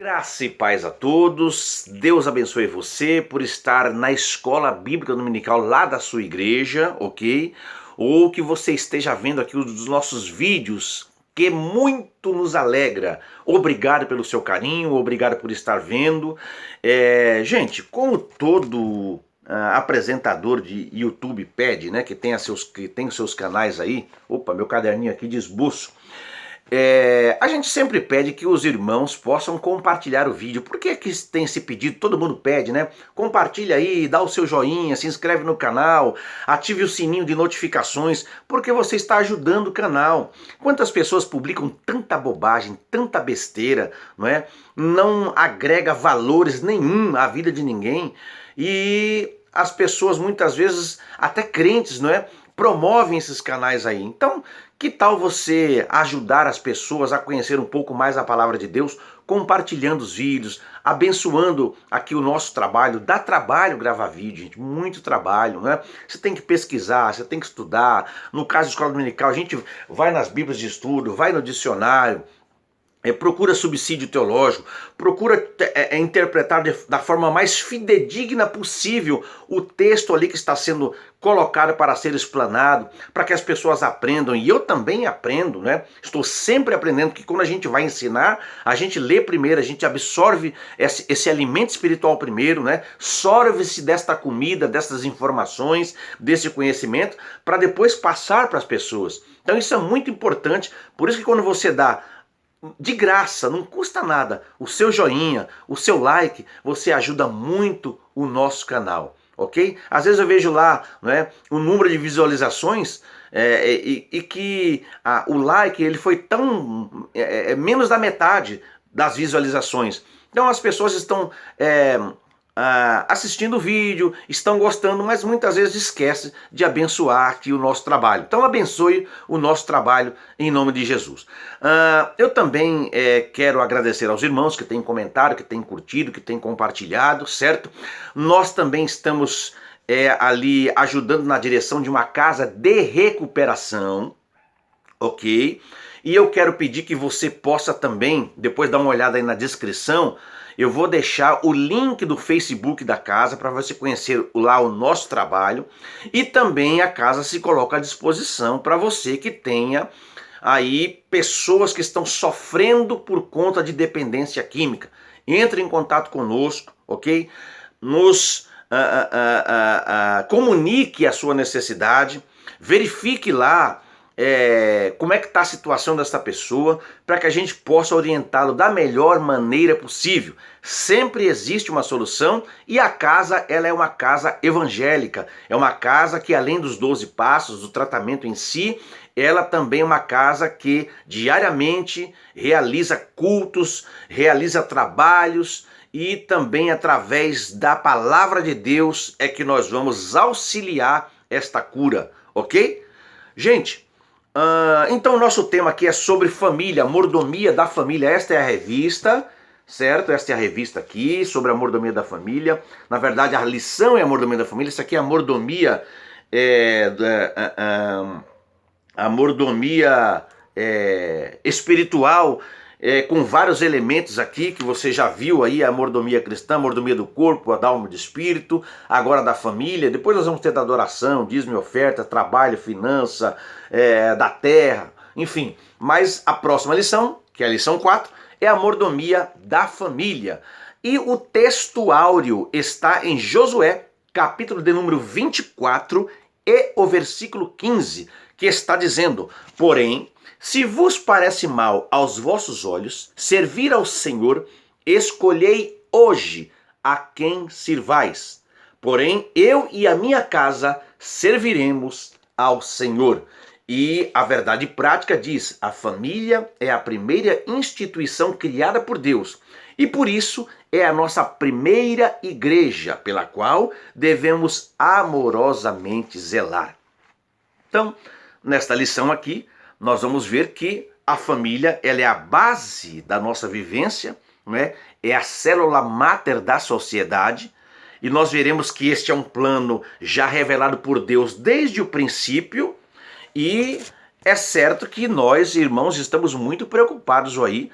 Graça e paz a todos, Deus abençoe você por estar na escola bíblica dominical lá da sua igreja, ok? Ou que você esteja vendo aqui um dos nossos vídeos, que muito nos alegra. Obrigado pelo seu carinho, obrigado por estar vendo. Gente, como todo apresentador de YouTube pede, né, que tem os seus canais aí, opa, meu caderninho aqui de esboço. A gente sempre pede que os irmãos possam compartilhar o vídeo. Por que que tem esse pedido? Todo mundo pede, né? Compartilha aí, dá o seu joinha, se inscreve no canal, ative o sininho de notificações, porque você está ajudando o canal. Quantas pessoas publicam tanta bobagem, tanta besteira, não é? Não agrega valores nenhum à vida de ninguém. E as pessoas muitas vezes, até crentes, não é? Promovem esses canais aí. Então, que tal você ajudar as pessoas a conhecer um pouco mais a palavra de Deus, compartilhando os vídeos, abençoando aqui o nosso trabalho? Dá trabalho gravar vídeo, gente, muito trabalho, né? Você tem que pesquisar, você tem que estudar. No caso de escola dominical, a gente vai nas bíblias de estudo, vai no dicionário, procura subsídio teológico, procura interpretar da forma mais fidedigna possível o texto ali que está sendo colocado para ser explanado, para que as pessoas aprendam, e eu também aprendo, né? Estou sempre aprendendo, que quando a gente vai ensinar, a gente lê primeiro, a gente absorve esse alimento espiritual primeiro, né? Sorve-se desta comida, dessas informações, desse conhecimento, para depois passar para as pessoas. Então isso é muito importante, por isso que quando você dá de graça, não custa nada, o seu joinha, o seu like, você ajuda muito o nosso canal, ok? Às vezes eu vejo lá, né, o número de visualizações e que o like ele foi tão menos da metade das visualizações. Então as pessoas estão assistindo o vídeo, estão gostando, mas muitas vezes esquece de abençoar aqui o nosso trabalho. Então abençoe o nosso trabalho em nome de Jesus. Eu também quero agradecer aos irmãos que têm comentado, que têm curtido, que têm compartilhado, certo? Nós também estamos ali ajudando na direção de uma casa de recuperação, ok? E eu quero pedir que você possa também, depois dar uma olhada aí na descrição, eu vou deixar o link do Facebook da casa para você conhecer lá o nosso trabalho, e também a casa se coloca à disposição para você que tenha aí pessoas que estão sofrendo por conta de dependência química. Entre em contato conosco, ok? Nos comunique a sua necessidade, verifique lá como é que está a situação dessa pessoa, para que a gente possa orientá-lo da melhor maneira possível. Sempre existe uma solução, e a casa, ela é uma casa evangélica, é uma casa que, além dos 12 passos, do tratamento em si, ela também é uma casa que diariamente realiza cultos, realiza trabalhos, e também através da palavra de Deus é que nós vamos auxiliar esta cura, ok? Gente, então o nosso tema aqui é sobre família, mordomia da família. Esta é a revista, certo? Esta é a revista aqui, sobre a mordomia da família. Na verdade, a lição é a mordomia da família. Isso aqui é a mordomia, a mordomia espiritual, com vários elementos aqui que você já viu aí: a mordomia cristã, a mordomia do corpo, a da alma e do espírito, agora da família. Depois nós vamos ter da adoração, dízimo e oferta, trabalho, finança, da terra, enfim. Mas a próxima lição, que é a lição 4, é a mordomia da família. E o texto áureo está em Josué, capítulo de número 24, e o versículo 15, que está dizendo: porém, se vos parece mal aos vossos olhos servir ao Senhor, escolhei hoje a quem sirvais. Porém, eu e a minha casa serviremos ao Senhor. E a verdade prática diz: a família é a primeira instituição criada por Deus. E por isso é a nossa primeira igreja, pela qual devemos amorosamente zelar. Então, nesta lição aqui, nós vamos ver que a família, ela é a base da nossa vivência, né? É a célula máter da sociedade, e nós veremos que este é um plano já revelado por Deus desde o princípio, e é certo que nós, irmãos, estamos muito preocupados aí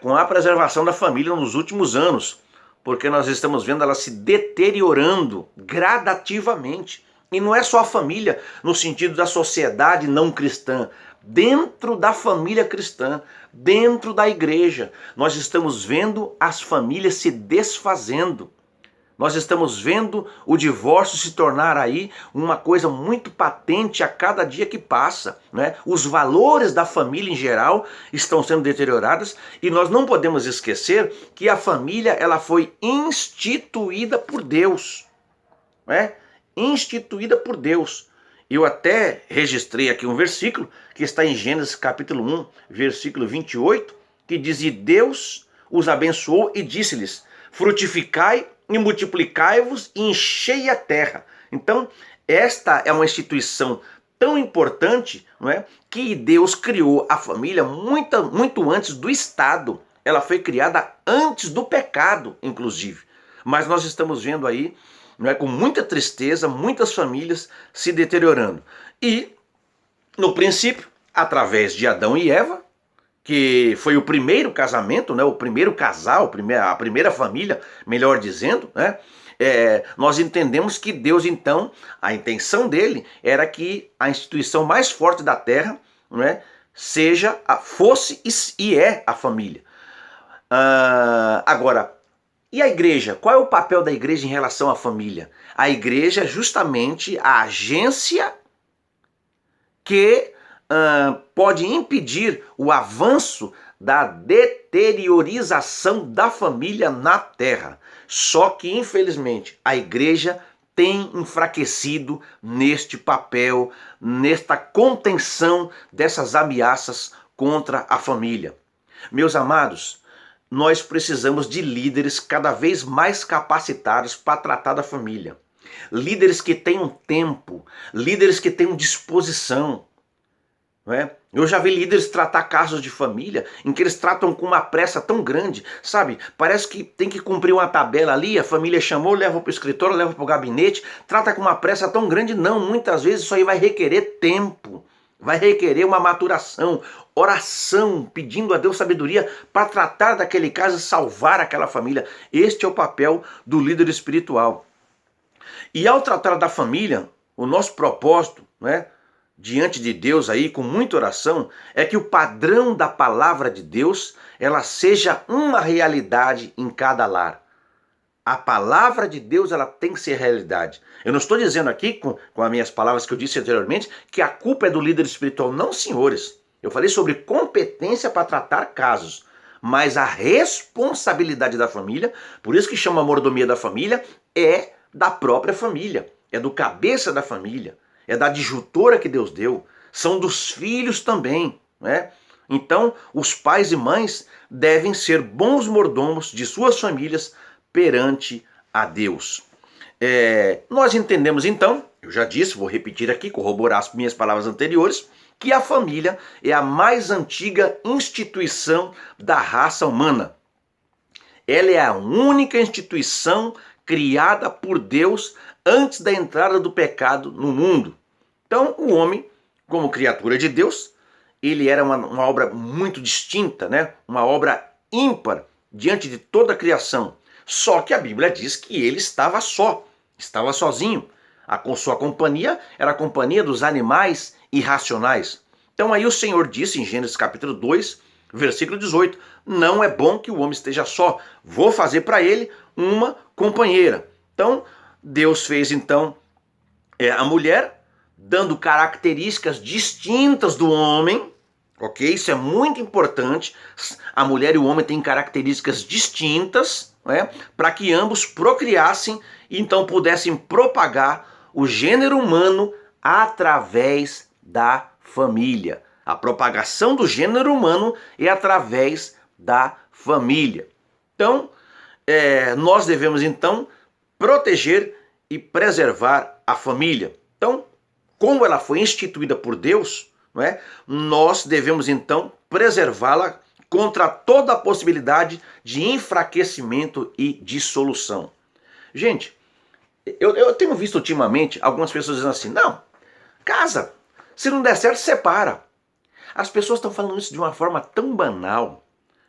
com a preservação da família nos últimos anos, porque nós estamos vendo ela se deteriorando gradativamente. E não é só a família no sentido da sociedade não cristã, dentro da família cristã, dentro da igreja, nós estamos vendo as famílias se desfazendo. Nós estamos vendo o divórcio se tornar aí uma coisa muito patente a cada dia que passa, né? Os valores da família em geral estão sendo deteriorados e nós não podemos esquecer que a família ela foi instituída por Deus, né? Instituída por Deus. Eu até registrei aqui um versículo que está em Gênesis capítulo 1, versículo 28, que diz: e Deus os abençoou e disse-lhes: frutificai e multiplicai-vos e enchei a terra. Então, esta é uma instituição tão importante, não é, que Deus criou a família muito antes do Estado. Ela foi criada antes do pecado, inclusive. Mas nós estamos vendo aí, não é, com muita tristeza, muitas famílias se deteriorando. E, no princípio, através de Adão e Eva, que foi o primeiro casamento, né, o primeiro casal, a primeira família, melhor dizendo, né, nós entendemos que Deus, então, a intenção dele era que a instituição mais forte da terra, né, fosse e é a família. Agora, e a igreja? Qual é o papel da igreja em relação à família? A igreja é justamente a agência que pode impedir o avanço da deteriorização da família na terra. Só que, infelizmente, a igreja tem enfraquecido neste papel, nesta contenção dessas ameaças contra a família. Meus amados, nós precisamos de líderes cada vez mais capacitados para tratar da família. Líderes que tenham tempo, líderes que tenham disposição. Não é? Eu já vi líderes tratar casos de família em que eles tratam com uma pressa tão grande, sabe? Parece que tem que cumprir uma tabela ali, a família chamou, leva para o escritório, leva para o gabinete, trata com uma pressa tão grande. Não, muitas vezes isso aí vai requerer tempo, vai requerer uma maturação, oração, pedindo a Deus sabedoria para tratar daquele caso e salvar aquela família. Este é o papel do líder espiritual. E ao tratar da família, o nosso propósito, né, diante de Deus aí, com muita oração, é que o padrão da palavra de Deus, ela seja uma realidade em cada lar. A palavra de Deus, ela tem que ser realidade. Eu não estou dizendo aqui, com as minhas palavras que eu disse anteriormente, que a culpa é do líder espiritual. Não, senhores. Eu falei sobre competência para tratar casos. Mas a responsabilidade da família, por isso que chama mordomia da família, é da própria família. É do cabeça da família. É da adjutora que Deus deu, são dos filhos também, né? Então, os pais e mães devem ser bons mordomos de suas famílias perante a Deus. Nós entendemos então, eu já disse, vou repetir aqui, corroborar as minhas palavras anteriores, que a família é a mais antiga instituição da raça humana. Ela é a única instituição criada por Deus antes da entrada do pecado no mundo. Então, o homem, como criatura de Deus, ele era uma obra muito distinta, né? Uma obra ímpar diante de toda a criação. Só que a Bíblia diz que ele estava só, estava sozinho. A sua companhia era a companhia dos animais irracionais. Então aí o Senhor disse em Gênesis capítulo 2, versículo 18, não é bom que o homem esteja só, vou fazer para ele uma companheira. Então, Deus fez então a mulher, dando características distintas do homem, ok? Isso é muito importante. A mulher e o homem têm características distintas, né? Para que ambos procriassem e então pudessem propagar o gênero humano através da família. A propagação do gênero humano é através da família. Então, nós devemos então proteger e preservar a família. Então, como ela foi instituída por Deus, não é? Nós devemos então preservá-la contra toda a possibilidade de enfraquecimento e dissolução. Gente, eu tenho visto ultimamente algumas pessoas dizendo assim, não, casa, se não der certo, separa. As pessoas estão falando isso de uma forma tão banal,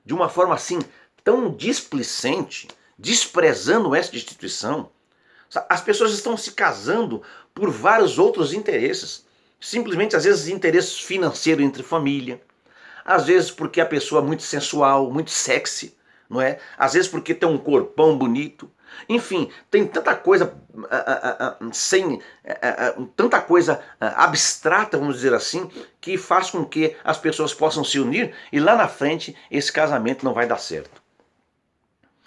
de uma forma assim tão displicente, desprezando essa instituição. As pessoas estão se casando por vários outros interesses. Simplesmente, às vezes, interesses financeiros entre família. Às vezes porque a pessoa é muito sensual, muito sexy, não é? Às vezes porque tem um corpão bonito. Enfim, tem tanta coisa tanta coisa abstrata, vamos dizer assim, que faz com que as pessoas possam se unir e lá na frente esse casamento não vai dar certo.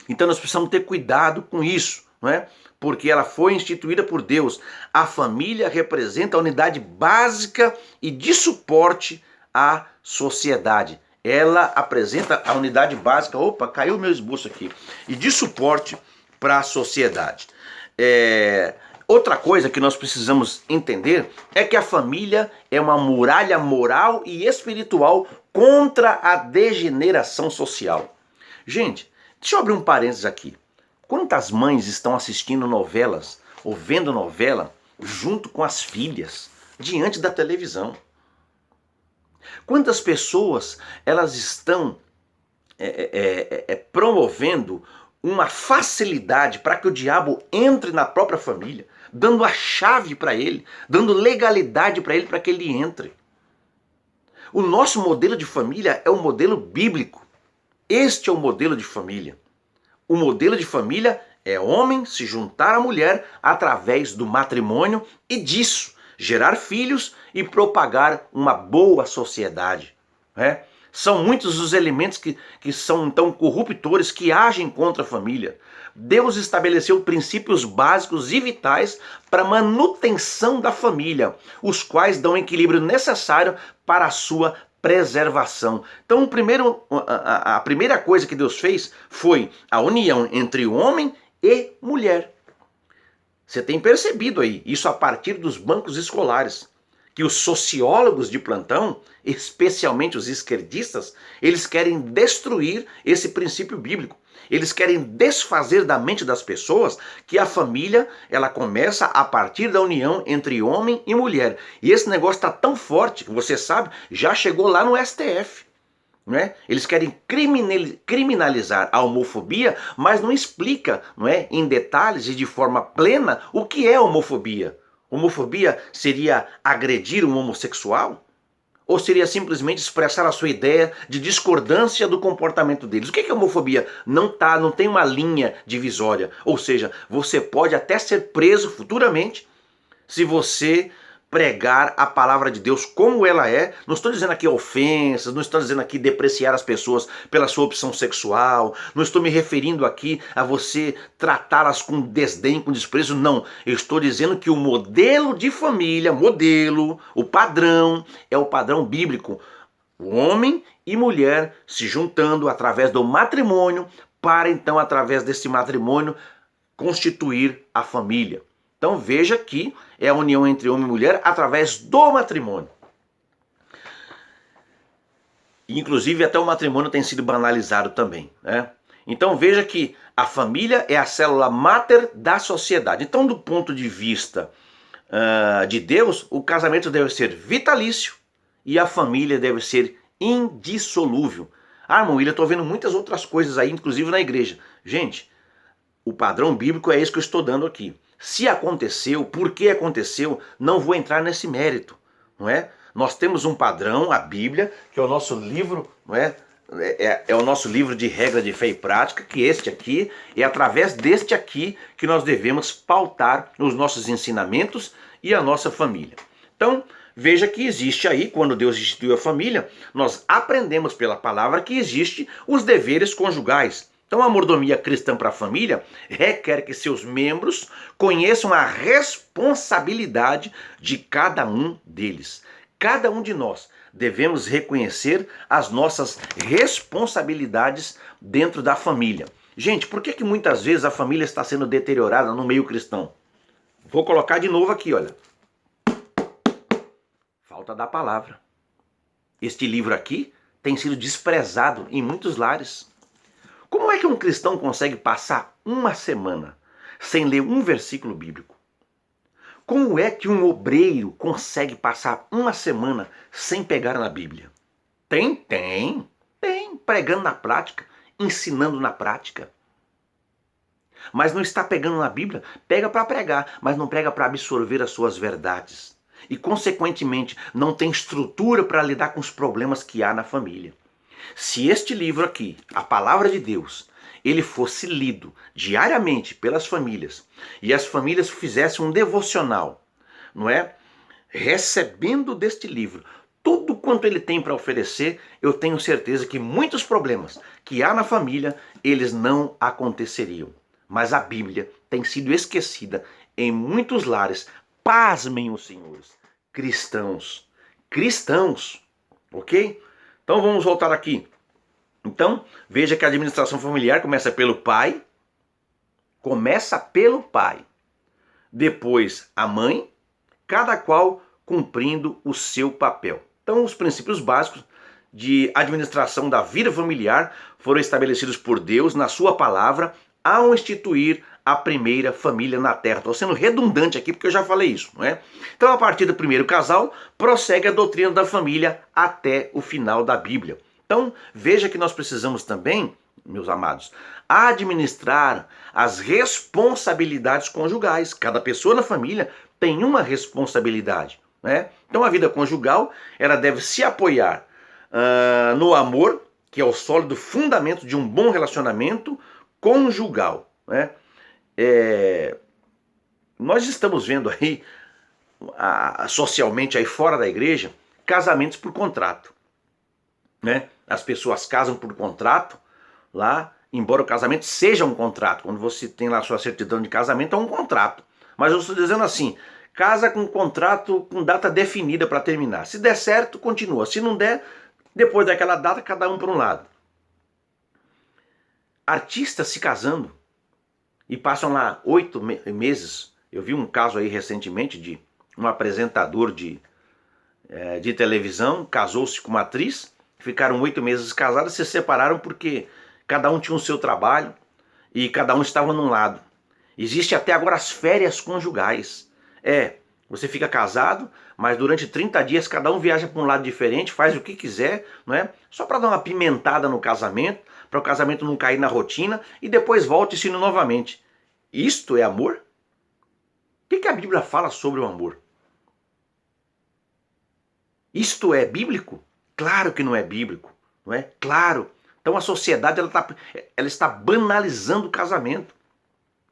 Então nós precisamos ter cuidado com isso, não é? Porque ela foi instituída por Deus. A família representa a unidade básica e de suporte à sociedade. Ela apresenta a unidade básica, opa, caiu o meu esboço aqui, e de suporte para a sociedade. Outra coisa que nós precisamos entender é que a família é uma muralha moral e espiritual contra a degeneração social. Gente, deixa eu abrir um parênteses aqui. Quantas mães estão assistindo novelas ou vendo novela junto com as filhas diante da televisão? Quantas pessoas elas estão promovendo uma facilidade para que o diabo entre na própria família, dando a chave para ele, dando legalidade para ele para que ele entre? O nosso modelo de família é o modelo bíblico. Este é o modelo de família. O modelo de família é homem se juntar à mulher através do matrimônio e disso gerar filhos e propagar uma boa sociedade. São muitos os elementos que são então corruptores, que agem contra a família. Deus estabeleceu princípios básicos e vitais para a manutenção da família, os quais dão o equilíbrio necessário para a sua preservação. Então, a primeira coisa que Deus fez foi a união entre homem e mulher. Você tem percebido aí, isso a partir dos bancos escolares, que os sociólogos de plantão, especialmente os esquerdistas, eles querem destruir esse princípio bíblico. Eles querem desfazer da mente das pessoas que a família, ela começa a partir da união entre homem e mulher. E esse negócio está tão forte que, você sabe, já chegou lá no STF. Não é? Eles querem criminalizar a homofobia, mas não explica, não é, em detalhes e de forma plena o que é homofobia. Homofobia seria agredir um homossexual? Ou seria simplesmente expressar a sua ideia de discordância do comportamento deles? O que é homofobia? Não tem uma linha divisória. Ou seja, você pode até ser preso futuramente se você pregar a palavra de Deus como ela é. Não estou dizendo aqui ofensas, não estou dizendo aqui depreciar as pessoas pela sua opção sexual, não estou me referindo aqui a você tratá-las com desdém, com desprezo, não. Eu estou dizendo que o modelo de família, o padrão, é o padrão bíblico. O homem e mulher se juntando através do matrimônio para então, através desse matrimônio, constituir a família. Então veja que é a união entre homem e mulher através do matrimônio. Inclusive até o matrimônio tem sido banalizado também, né? Então veja que a família é a célula máter da sociedade. Então, do ponto de vista de Deus, o casamento deve ser vitalício e a família deve ser indissolúvel. Ah, irmão, eu estou vendo muitas outras coisas aí, inclusive na igreja. Gente, o padrão bíblico é esse que eu estou dando aqui. Se aconteceu, por que aconteceu, não vou entrar nesse mérito, não é? Nós temos um padrão, a Bíblia, que é o nosso livro, não é? É o nosso livro de regra de fé e prática, que este aqui, é através deste aqui que nós devemos pautar os nossos ensinamentos e a nossa família. Então, veja que existe aí, quando Deus instituiu a família, nós aprendemos pela palavra que existe os deveres conjugais. Então a mordomia cristã para a família requer que seus membros conheçam a responsabilidade de cada um deles. Cada um de nós devemos reconhecer as nossas responsabilidades dentro da família. Gente, por que muitas vezes a família está sendo deteriorada no meio cristão? Vou colocar de novo aqui, olha. Falta da palavra. Este livro aqui tem sido desprezado em muitos lares. Como é que um cristão consegue passar uma semana sem ler um versículo bíblico? Como é que um obreiro consegue passar uma semana sem pegar na Bíblia? Tem Tem, pregando na prática, ensinando na prática. Mas não está pegando na Bíblia, pega para pregar, mas não prega para absorver as suas verdades. E, consequentemente, não tem estrutura para lidar com os problemas que há na família. Se este livro aqui, a Palavra de Deus, ele fosse lido diariamente pelas famílias, e as famílias fizessem um devocional, não é? Recebendo deste livro tudo quanto ele tem para oferecer, eu tenho certeza que muitos problemas que há na família, eles não aconteceriam. Mas a Bíblia tem sido esquecida em muitos lares. Pasmem os senhores, cristãos. Cristãos, ok? Então vamos voltar aqui. Então, veja que a administração familiar começa pelo pai. Começa pelo pai. Depois a mãe, cada qual cumprindo o seu papel. Então, os princípios básicos de administração da vida familiar foram estabelecidos por Deus na sua palavra ao instituir a primeira família na Terra. Estou sendo redundante aqui porque eu já falei isso, não é? Então, a partir do primeiro casal, prossegue a doutrina da família até o final da Bíblia. Então, veja que nós precisamos também, meus amados, administrar as responsabilidades conjugais. Cada pessoa na família tem uma responsabilidade, né? Então, a vida conjugal, ela deve se apoiar no amor, que é o sólido fundamento de um bom relacionamento conjugal, né? Nós estamos vendo aí, socialmente aí fora da igreja, casamentos por contrato, né? As pessoas casam por contrato lá, embora o casamento seja um contrato. Quando você tem lá a sua certidão de casamento, é um contrato. Mas eu estou dizendo assim, casa com contrato com data definida para terminar. Se der certo, continua. Se não der, depois daquela data, cada um para um lado. Artistas se casando e passam lá 8 meses. Eu vi um caso aí recentemente de um apresentador de televisão, casou-se com uma atriz, ficaram 8 meses casados, se separaram porque cada um tinha o seu trabalho e cada um estava num lado. Existe até agora as férias conjugais. Você fica casado, mas durante 30 dias cada um viaja para um lado diferente, faz o que quiser, não é? Só para dar uma pimentada no casamento, para o casamento não cair na rotina e depois volta e ensina novamente. Isto é amor? O que a Bíblia fala sobre o amor? Isto é bíblico? Claro que não é bíblico, não é? Claro. Então a sociedade ela está banalizando o casamento.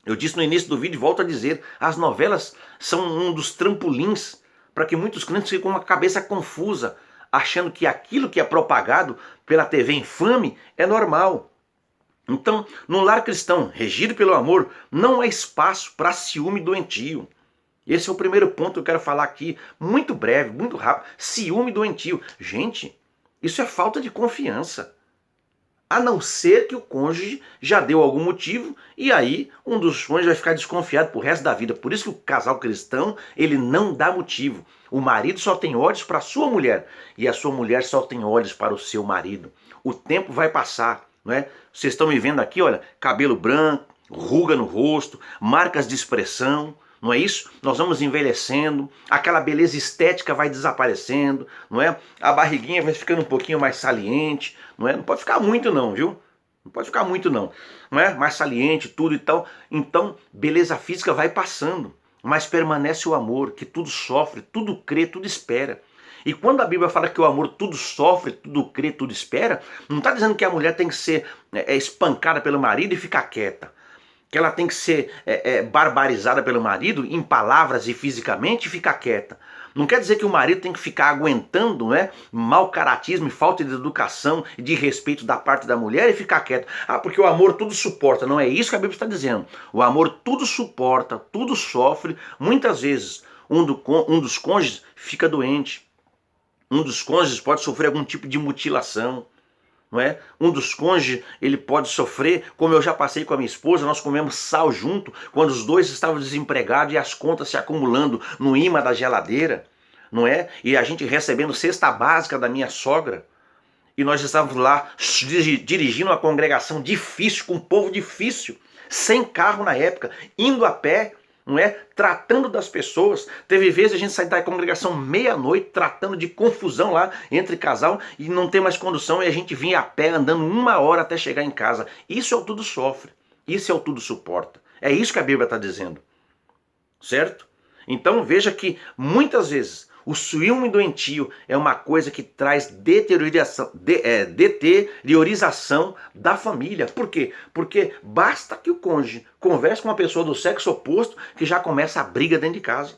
Eu disse no início do vídeo e volto a dizer, as novelas são um dos trampolins para que muitos crentes fiquem com uma cabeça confusa, achando que aquilo que é propagado pela TV infame é normal. Então, no lar cristão, regido pelo amor, não há espaço para ciúme doentio. Esse é o primeiro ponto que eu quero falar aqui, muito breve, muito rápido. Ciúme doentio. Gente, isso é falta de confiança. A não ser que o cônjuge já deu algum motivo e aí um dos cônjuges vai ficar desconfiado pro resto da vida. Por isso que o casal cristão, ele não dá motivo. O marido só tem olhos para a sua mulher e a sua mulher só tem olhos para o seu marido. O tempo vai passar, não é? Vocês estão me vendo aqui, olha, cabelo branco, ruga no rosto, marcas de expressão, não é isso? Nós vamos envelhecendo, aquela beleza estética vai desaparecendo, não é? A barriguinha vai ficando um pouquinho mais saliente, não é? Não pode ficar muito não, viu? Não pode ficar muito não é? Mais saliente, tudo e tal. Então, beleza física vai passando, mas permanece o amor, que tudo sofre, tudo crê, tudo espera. E quando a Bíblia fala que o amor tudo sofre, tudo crê, tudo espera, não está dizendo que a mulher tem que ser espancada pelo marido e ficar quieta. Que ela tem que ser barbarizada pelo marido em palavras e fisicamente e ficar quieta. Não quer dizer que o marido tem que ficar aguentando, mau caratismo e falta de educação e de respeito da parte da mulher e ficar quieto. Porque o amor tudo suporta. Não é isso que a Bíblia está dizendo. O amor tudo suporta, tudo sofre. Muitas vezes um dos cônjuges fica doente. Um dos cônjuges pode sofrer algum tipo de mutilação. Não é? Um dos cônjuges, ele pode sofrer, como eu já passei com a minha esposa, nós comemos sal junto, quando os dois estavam desempregados e as contas se acumulando no imã da geladeira, não é? E a gente recebendo cesta básica da minha sogra, e nós estávamos lá dirigindo uma congregação difícil, com um povo difícil, sem carro na época, indo a pé, não é? Tratando das pessoas. Teve vezes a gente sair da congregação meia-noite tratando de confusão lá entre casal e não ter mais condução e a gente vinha a pé andando 1 hora até chegar em casa. Isso é o tudo sofre, isso é o tudo suporta. É isso que a Bíblia está dizendo, certo? Então veja que muitas vezes o ciúme doentio é uma coisa que traz deteriorização da família. Por quê? Porque basta que o cônjuge converse com uma pessoa do sexo oposto que já começa a briga dentro de casa.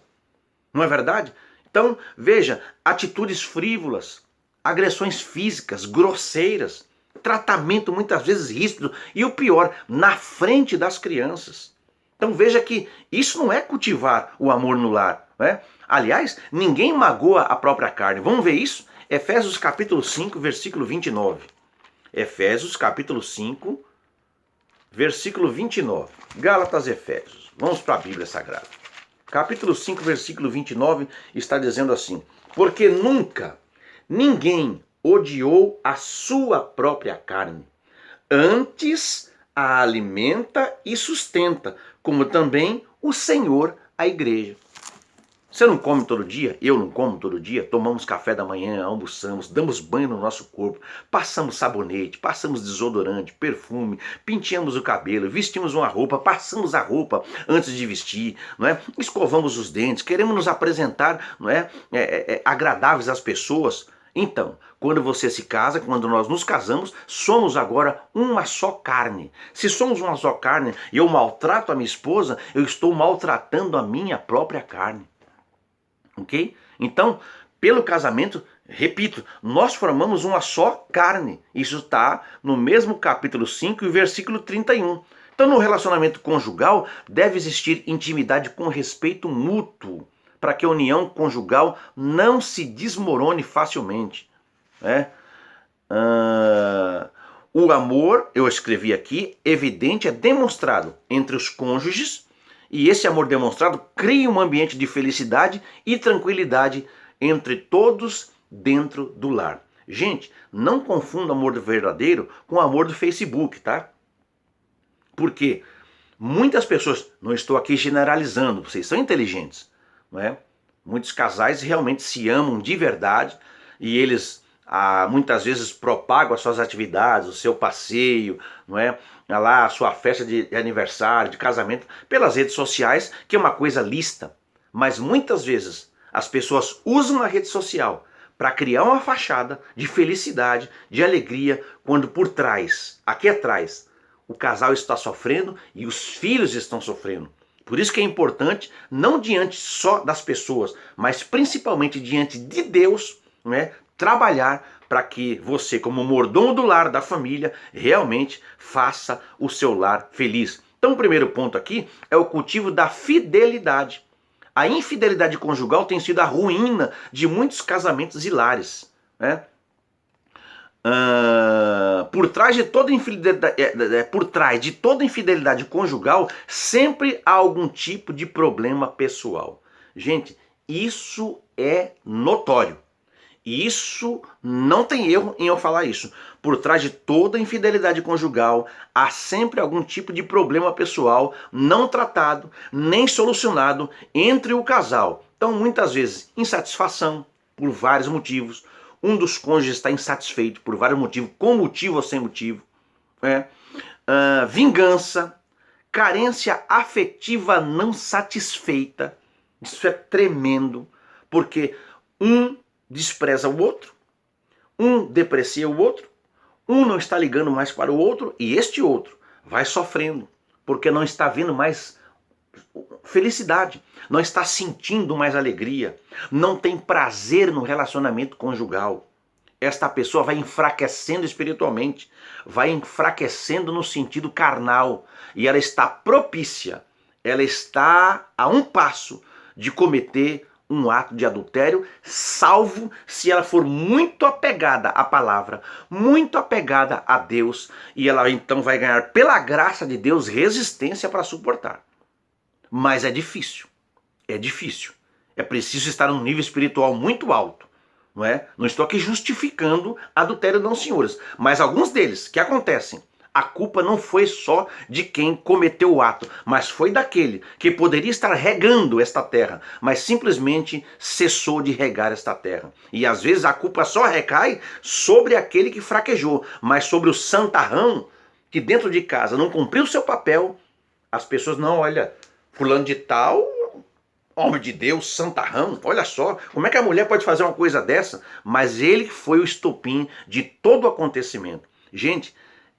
Não é verdade? Então, veja, atitudes frívolas, agressões físicas, grosseiras, tratamento muitas vezes ríspido e o pior, na frente das crianças. Então veja que isso não é cultivar o amor no lar, né? Aliás, ninguém magoa a própria carne. Vamos ver isso? Efésios capítulo 5, versículo 29. Efésios capítulo 5, versículo 29. Gálatas, Efésios. Vamos para a Bíblia Sagrada. Capítulo 5, versículo 29 está dizendo assim: porque nunca ninguém odiou a sua própria carne, antes a alimenta e sustenta, como também o Senhor a igreja. Você não come todo dia? Eu não como todo dia? Tomamos café da manhã, almoçamos, damos banho no nosso corpo, passamos sabonete, passamos desodorante, perfume, penteamos o cabelo, vestimos uma roupa, passamos a roupa antes de vestir, não é? Escovamos os dentes, queremos nos apresentar, não é? Agradáveis às pessoas. Então, quando você se casa, quando nós nos casamos, somos agora uma só carne. Se somos uma só carne e eu maltrato a minha esposa, eu estou maltratando a minha própria carne. Ok? Então, pelo casamento, repito, nós formamos uma só carne. Isso está no mesmo capítulo 5 e versículo 31. Então, no relacionamento conjugal, deve existir intimidade com respeito mútuo, para que a união conjugal não se desmorone facilmente. Né? O amor, eu escrevi aqui, evidente, é demonstrado entre os cônjuges, e esse amor demonstrado cria um ambiente de felicidade e tranquilidade entre todos dentro do lar. Gente, não confunda amor verdadeiro com o amor do Facebook, tá? Porque muitas pessoas, não estou aqui generalizando, vocês são inteligentes, não é? Muitos casais realmente se amam de verdade e eles muitas vezes propagam as suas atividades, o seu passeio, não é? Lá a sua festa de aniversário, de casamento, pelas redes sociais, que é uma coisa lícita. Mas muitas vezes as pessoas usam a rede social para criar uma fachada de felicidade, de alegria, quando por trás, aqui atrás, o casal está sofrendo e os filhos estão sofrendo. Por isso que é importante, não diante só das pessoas, mas principalmente diante de Deus, né, trabalhar para que você, como mordomo do lar, da família, realmente faça o seu lar feliz. Então o primeiro ponto aqui é o cultivo da fidelidade. A infidelidade conjugal tem sido a ruína de muitos casamentos e lares, né? Por trás de toda infidelidade conjugal, sempre há algum tipo de problema pessoal. Gente, isso é notório. Isso não tem erro em eu falar isso. Por trás de toda infidelidade conjugal, há sempre algum tipo de problema pessoal não tratado, nem solucionado entre o casal. Então, muitas vezes, insatisfação por vários motivos. Um dos cônjuges está insatisfeito por vários motivos, com motivo ou sem motivo. Vingança, carência afetiva não satisfeita. Isso é tremendo, porque um despreza o outro, um deprecia o outro, um não está ligando mais para o outro e este outro vai sofrendo, porque não está vendo mais felicidade, não está sentindo mais alegria, não tem prazer no relacionamento conjugal. Esta pessoa vai enfraquecendo espiritualmente, vai enfraquecendo no sentido carnal e ela está propícia, ela está a um passo de cometer um ato de adultério, salvo se ela for muito apegada à palavra, muito apegada a Deus, e ela então vai ganhar pela graça de Deus resistência para suportar. Mas é difícil, é difícil. É preciso estar num nível espiritual muito alto, não é? Não estou aqui justificando adultério não, senhores, mas alguns deles que acontecem a culpa não foi só de quem cometeu o ato, mas foi daquele que poderia estar regando esta terra, mas simplesmente cessou de regar esta terra. E às vezes a culpa só recai sobre aquele que fraquejou, mas sobre o santarrão que dentro de casa não cumpriu o seu papel, as pessoas não, olha, fulano de tal, homem de Deus, santarrão, olha só, como é que a mulher pode fazer uma coisa dessa? Mas ele foi o estopim de todo o acontecimento. Gente,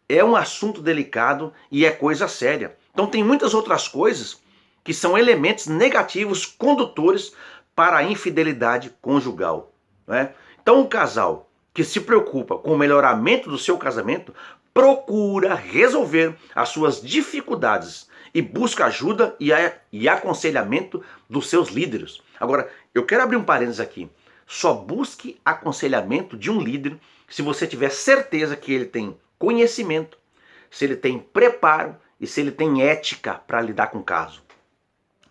é um assunto delicado e é coisa séria. Então tem muitas outras coisas que são elementos negativos, condutores para a infidelidade conjugal, né? Então o casal que se preocupa com o melhoramento do seu casamento procura resolver as suas dificuldades e busca ajuda e aconselhamento dos seus líderes. Agora, eu quero abrir um parênteses aqui. Só busque aconselhamento de um líder se você tiver certeza que ele tem conhecimento, se ele tem preparo e se ele tem ética para lidar com o caso.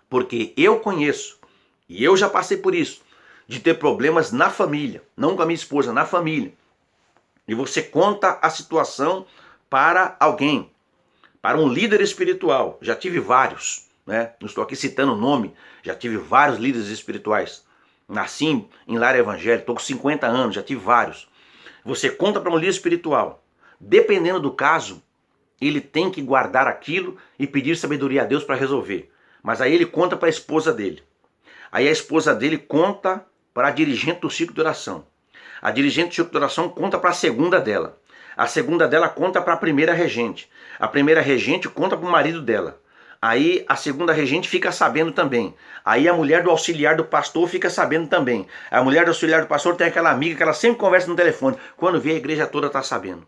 Porque eu conheço, e eu já passei por isso, de ter problemas na família, não com a minha esposa, na família. E você conta a situação para alguém, para um líder espiritual. Já tive vários, né? Não estou aqui citando o nome, já tive vários líderes espirituais. Nasci em lar evangélico, estou com 50 anos, já tive vários. Você conta para um líder espiritual. Dependendo do caso, ele tem que guardar aquilo e pedir sabedoria a Deus para resolver. Mas aí ele conta para a esposa dele. Aí a esposa dele conta para a dirigente do ciclo de oração. A dirigente do ciclo de oração conta para a segunda dela. A segunda dela conta para a primeira regente. A primeira regente conta para o marido dela. Aí a segunda regente fica sabendo também. Aí a mulher do auxiliar do pastor fica sabendo também. A mulher do auxiliar do pastor tem aquela amiga que ela sempre conversa no telefone. Quando vê, a igreja toda está sabendo.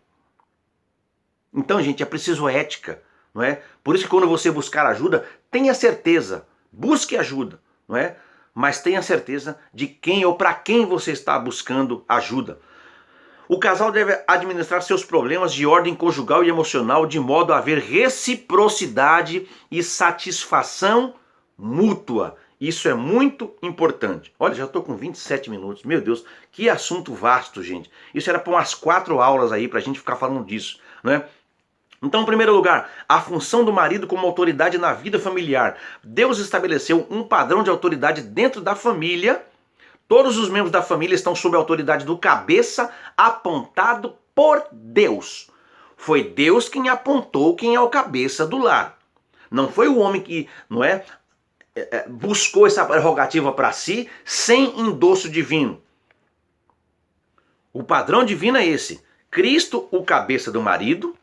Então, gente, é preciso ética, não é? Por isso que quando você buscar ajuda, tenha certeza, busque ajuda, não é? Mas tenha certeza de quem ou para quem você está buscando ajuda. O casal deve administrar seus problemas de ordem conjugal e emocional de modo a haver reciprocidade e satisfação mútua. Isso é muito importante. Olha, já estou com 27 minutos. Meu Deus, que assunto vasto, gente. Isso era para umas 4 aulas aí para a gente ficar falando disso, né? Então, em primeiro lugar, a função do marido como autoridade na vida familiar. Deus estabeleceu um padrão de autoridade dentro da família. Todos os membros da família estão sob a autoridade do cabeça apontado por Deus. Foi Deus quem apontou quem é o cabeça do lar. Não foi o homem que, não é, buscou essa prerrogativa para si sem endosso divino. O padrão divino é esse. Cristo, o cabeça do marido.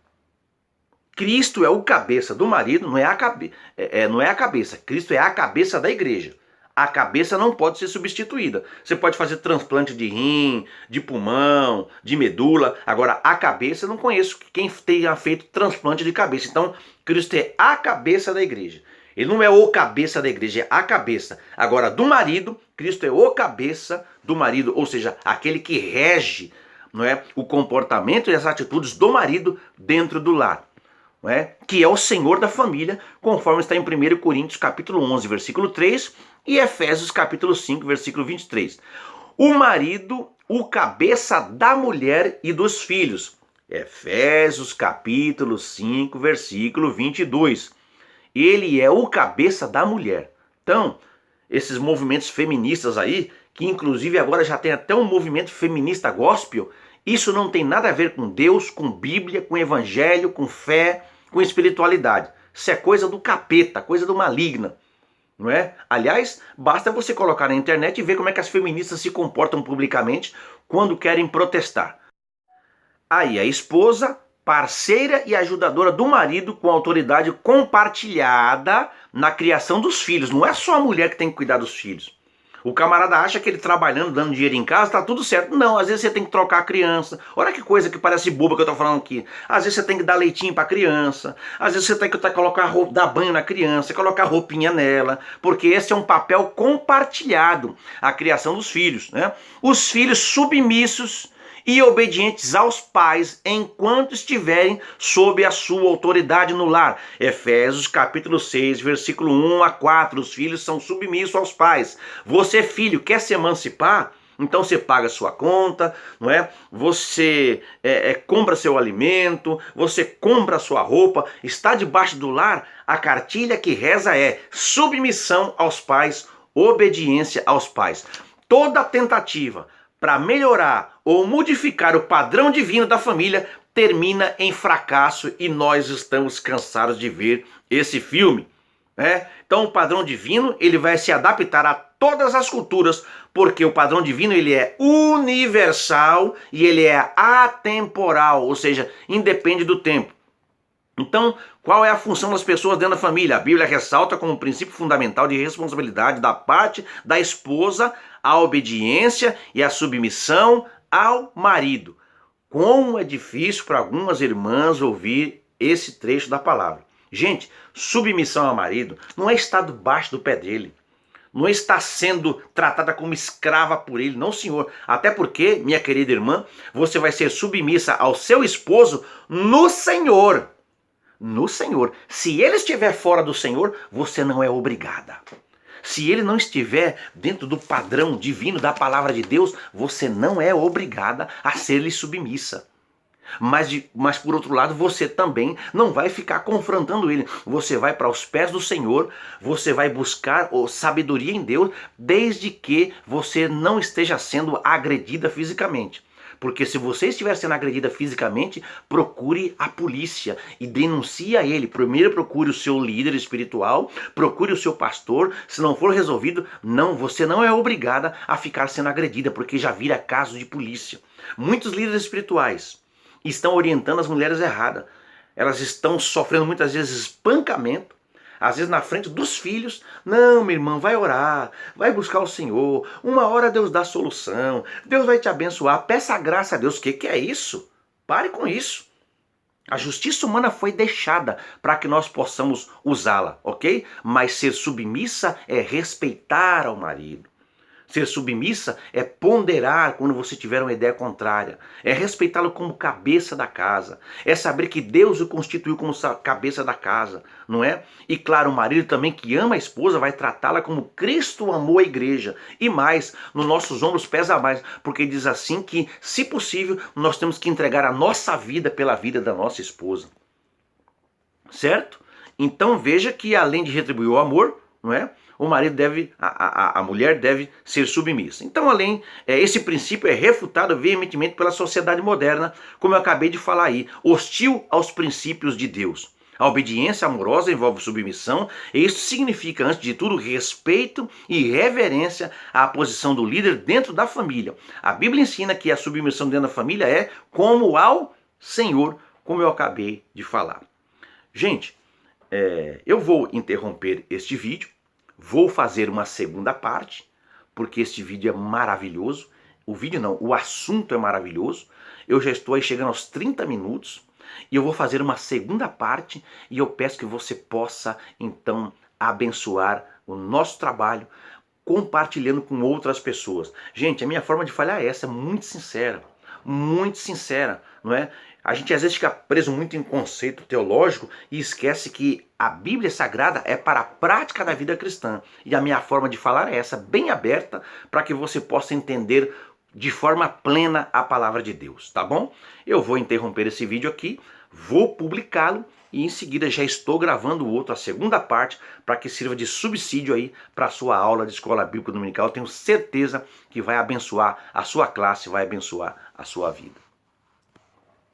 Cristo é o cabeça do marido, não é a cabeça. Cristo é a cabeça da igreja. A cabeça não pode ser substituída. Você pode fazer transplante de rim, de pulmão, de medula. Agora, a cabeça, eu não conheço quem tenha feito transplante de cabeça. Então, Cristo é a cabeça da igreja. Ele não é o cabeça da igreja, é a cabeça. Agora, do marido, Cristo é o cabeça do marido. Ou seja, aquele que rege, não é, o comportamento e as atitudes do marido dentro do lar. Não é? Que é o Senhor da família, conforme está em 1 Coríntios capítulo 11, versículo 3 e Efésios capítulo 5, versículo 23. O marido, o cabeça da mulher e dos filhos. Efésios capítulo 5, versículo 22. Ele é o cabeça da mulher. Então, esses movimentos feministas aí, que inclusive agora já tem até um movimento feminista gospel, isso não tem nada a ver com Deus, com Bíblia, com Evangelho, com fé, com espiritualidade. Isso é coisa do capeta, coisa do maligna, não é? Aliás, basta você colocar na internet e ver como é que as feministas se comportam publicamente quando querem protestar. Aí a esposa, parceira e ajudadora do marido com autoridade compartilhada na criação dos filhos. Não é só a mulher que tem que cuidar dos filhos. O camarada acha que ele trabalhando, dando dinheiro em casa, tá tudo certo. Não, às vezes você tem que trocar a criança. Olha que coisa que parece boba que eu tô falando aqui. Às vezes você tem que dar leitinho pra criança. Às vezes você tem que colocar roupa, dar banho na criança, colocar roupinha nela. Porque esse é um papel compartilhado, a criação dos filhos, né? Os filhos submissos e obedientes aos pais enquanto estiverem sob a sua autoridade no lar. Efésios capítulo 6, versículo 1 a 4. Os filhos são submissos aos pais. Você, filho, quer se emancipar? Então você paga sua conta, não é? Você compra seu alimento, você compra sua roupa, está debaixo do lar. A cartilha que reza é submissão aos pais, obediência aos pais. Toda tentativa para melhorar ou modificar o padrão divino da família termina em fracasso e nós estamos cansados de ver esse filme. Então o padrão divino ele vai se adaptar a todas as culturas, porque o padrão divino ele é universal e ele é atemporal, ou seja, independe do tempo. Então, qual é a função das pessoas dentro da família? A Bíblia ressalta como princípio fundamental de responsabilidade da parte da esposa a obediência e a submissão ao marido. Como é difícil para algumas irmãs ouvir esse trecho da palavra. Gente, submissão ao marido não é estar debaixo do pé dele. Não está sendo tratada como escrava por ele, não, senhor. Até porque, minha querida irmã, você vai ser submissa ao seu esposo no Senhor. No Senhor. Se ele estiver fora do Senhor, você não é obrigada. Se ele não estiver dentro do padrão divino da palavra de Deus, você não é obrigada a ser-lhe submissa. Mas por outro lado, você também não vai ficar confrontando ele. Você vai para os pés do Senhor, você vai buscar sabedoria em Deus, desde que você não esteja sendo agredida fisicamente. Porque se você estiver sendo agredida fisicamente, procure a polícia e denuncie a ele. Primeiro procure o seu líder espiritual, procure o seu pastor. Se não for resolvido, você não é obrigada a ficar sendo agredida, porque já vira caso de polícia. Muitos líderes espirituais estão orientando as mulheres erradas. Elas estão sofrendo muitas vezes espancamento, às vezes na frente dos filhos. Não, minha irmã, vai orar, vai buscar o Senhor. Uma hora Deus dá solução, Deus vai te abençoar. Peça a graça a Deus. O que é isso? Pare com isso. A justiça humana foi deixada para que nós possamos usá-la, ok? Mas ser submissa é respeitar ao marido. Ser submissa é ponderar quando você tiver uma ideia contrária. É respeitá-lo como cabeça da casa. É saber que Deus o constituiu como cabeça da casa, não é? E claro, o marido também que ama a esposa vai tratá-la como Cristo amou a igreja. E mais, nos nossos ombros pesa mais, porque diz assim que, se possível, nós temos que entregar a nossa vida pela vida da nossa esposa. Certo? Então veja que além de retribuir o amor, não é? O marido a mulher deve ser submissa. Então, esse princípio é refutado veementemente pela sociedade moderna, como eu acabei de falar aí, hostil aos princípios de Deus. A obediência amorosa envolve submissão, e isso significa, antes de tudo, respeito e reverência à posição do líder dentro da família. A Bíblia ensina que a submissão dentro da família é como ao Senhor, como eu acabei de falar. Gente, eu vou interromper este vídeo. Vou fazer uma segunda parte, porque este vídeo é maravilhoso. O assunto é maravilhoso. Eu já estou aí chegando aos 30 minutos e eu vou fazer uma segunda parte e eu peço que você possa, então, abençoar o nosso trabalho compartilhando com outras pessoas. Gente, a minha forma de falar é essa, muito sincera, não é? A gente às vezes fica preso muito em conceito teológico e esquece que a Bíblia Sagrada é para a prática da vida cristã. E a minha forma de falar é essa, bem aberta, para que você possa entender de forma plena a palavra de Deus, tá bom? Eu vou interromper esse vídeo aqui, vou publicá-lo e em seguida já estou gravando o outro, a segunda parte, para que sirva de subsídio aí para a sua aula de Escola Bíblica Dominical. Eu tenho certeza que vai abençoar a sua classe, vai abençoar a sua vida.